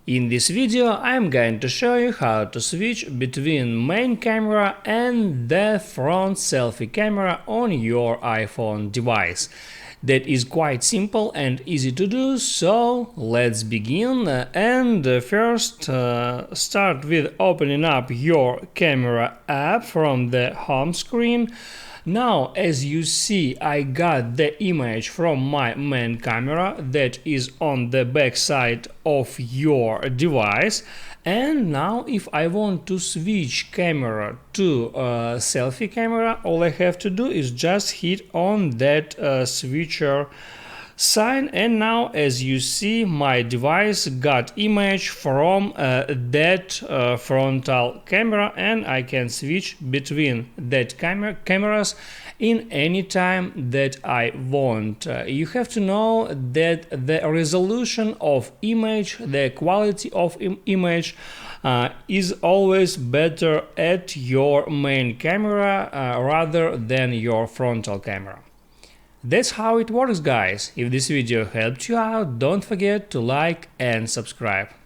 In this video I'm going to show you how to switch between main camera and the front selfie camera on your iPhone device. That is quite simple and easy to do, so let's begin. First start with opening up your camera app from the home screen. Now, as you see, I got the image from my main camera that is on the back side of your device. And now if I want to switch camera to selfie camera, all I have to do is just hit on that switcher sign, and now as you see my device got image from that frontal camera, and I can switch between that cameras in any time that I want. You have to know that the resolution of image, the quality of image is always better at your main camera rather than your frontal camera. That's how it works, guys. If this video helped you out, don't forget to like and subscribe.